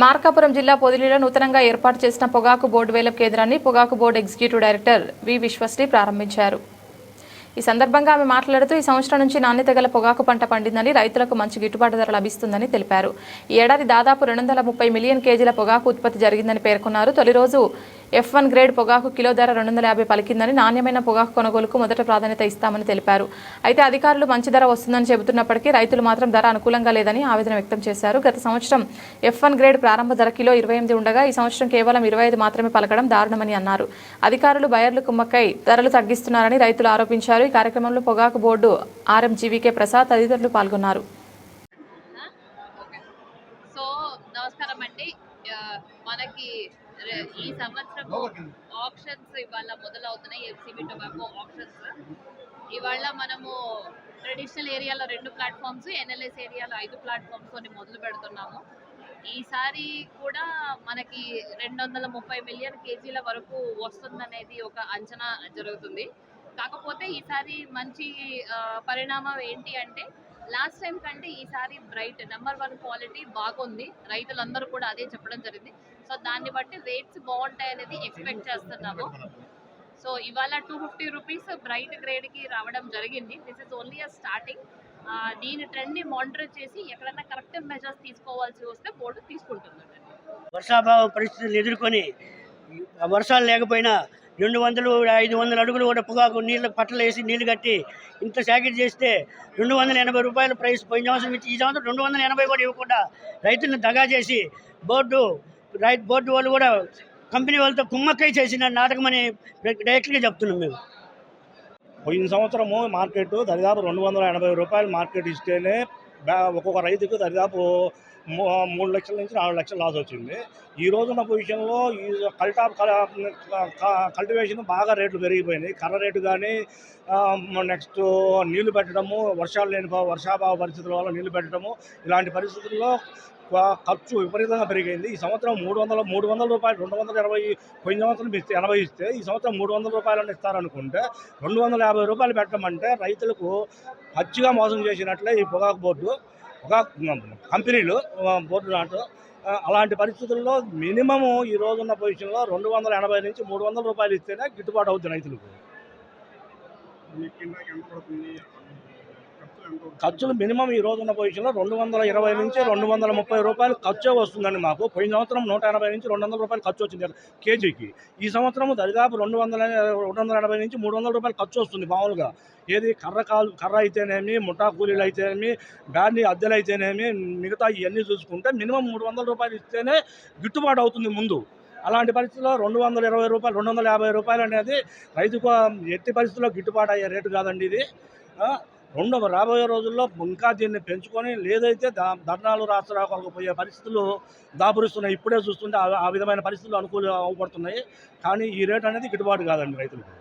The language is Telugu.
మార్కాపురం జిల్లా పొదిలిలో నూతనంగా ఏర్పాటు చేసిన పొగాకు బోర్డు వేలం కేంద్రాన్ని పొగాకు బోర్డు ఎగ్జిక్యూటివ్ డైరెక్టర్ వి విశ్వశ్రీ ప్రారంభించారు. ఈ సందర్భంగా ఆమె మాట్లాడుతూ ఈ సంవత్సరం నుంచి నాణ్యత గల పొగాకు పంట పండిందని, రైతులకు మంచి గిట్టుబాటు ధర లభిస్తుందని తెలిపారు. ఈ ఏడాది దాదాపు 230 మిలియన్ కేజీల పొగాకు ఉత్పత్తి జరిగిందని పేర్కొన్నారు. తొలి రోజు F1 గ్రేడ్ పొగాకు కిలో ధర 250 పలికిందని, నాణ్యమైన పొగాకు కొనుగోలుకు మొదట ప్రాధాన్యత ఇస్తామని తెలిపారు. అయితే అధికారులు మంచి ధర వస్తుందని చెబుతున్నప్పటికీ రైతులు మాత్రం ధర అనుకూలంగా లేదని ఆవేదన వ్యక్తం చేశారు. గత సంవత్సరం F1 గ్రేడ్ ప్రారంభ ధర కిలో 28 ఉండగా ఈ సంవత్సరం కేవలం 25 మాత్రమే పలకడం దారుణమని అన్నారు. అధికారులు బయర్లు కుమ్మక్కై ధరలు తగ్గిస్తున్నారని రైతులు ఆరోపించారు. ఈ కార్యక్రమంలో పొగాకు బోర్డు RM జీవీకే ప్రసాద్ తదితరులు పాల్గొన్నారు. మనకి ఈ సంవత్సరం ఆప్షన్స్ ఇవాళ మొదలవుతున్నాయి. ఎఫ్సిబి టొబాకో ఆప్షన్స్ ఇవాళ మనము ట్రెడిషనల్ ఏరియాలో 2 ప్లాట్ఫామ్స్, ఎన్ఎల్ఎస్ ఏరియాలో 5 ప్లాట్ఫామ్స్ కొని మొదలు పెడుతున్నాము. ఈసారి కూడా మనకి 230 మిలియన్ కేజీల వరకు వస్తుందనేది ఒక అంచనా జరుగుతుంది. కాకపోతే ఈసారి మంచి పరిణామం ఏంటి అంటే, లాస్ట్ టైం కంటే ఈసారి బ్రైట్ నెంబర్ 1 క్వాలిటీ బాగుంది. రైతులందరూ కూడా అదే చెప్పడం జరిగింది. సో దాన్ని బట్టి రేట్స్ బాగుంటాయి అనేది ఎక్స్పెక్ట్ చేస్తున్నాము. సో ఇవాళ 250 రూపీస్ బ్రైట్ గ్రేడ్కి రావడం జరిగింది. This is only a starting. దీని ట్రెండ్ని మానిటర్ చేసి ఎక్కడైనా కరెక్ట్ మెజర్స్ తీసుకోవాల్సి వస్తే బోర్డు తీసుకుంటుంది. వర్షాభావ పరిస్థితులు ఎదుర్కొని వర్షాలు లేకపోయినా 200-500 అడుగులు కూడా పొగాకు నీళ్ళ పట్టలు వేసి నీళ్లు కట్టి ఇంత ప్యాకెట్ చేస్తే 280 రూపాయల ప్రైస్ పోయిన సంవత్సరం ఇచ్చి ఈ సంవత్సరం 280 కూడా ఇవ్వకుండా రైతులను దగా చేసి బోర్డు వాళ్ళు కూడా కంపెనీ వాళ్ళతో కుమ్మక్కై చేసిన నాటకమని డైరెక్ట్గా చెప్తున్నాం. మేము పోయిన సంవత్సరము మార్కెట్ దరిదాపు 280 రూపాయలు మార్కెట్ ఇస్తేనే ఒక్కొక్క రైతుకు దరిదాపు 3 లక్షల నుంచి 4 లక్షల లాస్ వచ్చింది. ఈ రోజున్న పొజిషన్లో ఈ కల్టివేషన్ బాగా రేట్లు పెరిగిపోయినాయి. కర్ర రేటు కానీ, నెక్స్ట్ నీళ్లు పెట్టడము, వర్షాభావ పరిస్థితుల వల్ల నీళ్లు పెట్టడము, ఇలాంటి పరిస్థితుల్లో ఖర్చు విపరీతంగా పెరిగింది. ఈ సంవత్సరం 300 రూపాయలు 220 పోయిన సంవత్సరం 80 ఇస్తే ఈ సంవత్సరం 300 రూపాయలు ఇస్తారనుకుంటే 250 రూపాయలు పెట్టమంటే రైతులకు పచ్చిగా మోసం చేసినట్లే ఈ పొగాకు బోర్డు కంపెనీలు బోర్డు నాటు. అలాంటి పరిస్థితుల్లో మినిమము ఈ రోజున్న పొజిషన్లో 280 నుంచి 300 రూపాయలు ఇస్తేనే గిట్టుబాటు అవుతుంది రైతులకు. ఖర్చులు మినిమం ఈ రోజున్న పొజిషన్లో 220 నుంచి 230 రూపాయలు ఖర్చు వస్తుందండి మాకు. పోయిన సంవత్సరం 180 నుంచి 200 రూపాయలు ఖర్చు వచ్చింది కేజీకి. ఈ సంవత్సరం దరిదాపు 280 నుంచి 300 రూపాయలు ఖర్చు వస్తుంది మామూలుగా. ఏది కర్ర అయితేనేమి, ముఠా కూలీలు అయితేనేమి, గార్ని అద్దెలు అయితేనేమి, మిగతా ఇవన్నీ చూసుకుంటే మినిమం 300 రూపాయలు ఇస్తేనే గిట్టుబాటు అవుతుంది ముందు. అలాంటి పరిస్థితుల్లో 220 రూపాయలు 250 రూపాయలు అనేది రైతుకు ఎట్టి పరిస్థితుల్లో గిట్టుబాటు అయ్యే రేటు కాదండి ఇది. రాబోయే రోజుల్లో ఇంకా దీన్ని పెంచుకొని లేదైతే ధర్నాలు రాష్ట్రాలకు పోయే పరిస్థితులు దాపురిస్తున్నాయి. ఇప్పుడే చూస్తుంటే ఆ విధమైన పరిస్థితులు అవపడుతున్నాయి. కానీ ఈ రేటు అనేది గిట్టుబాటు కాదండి రైతులకు.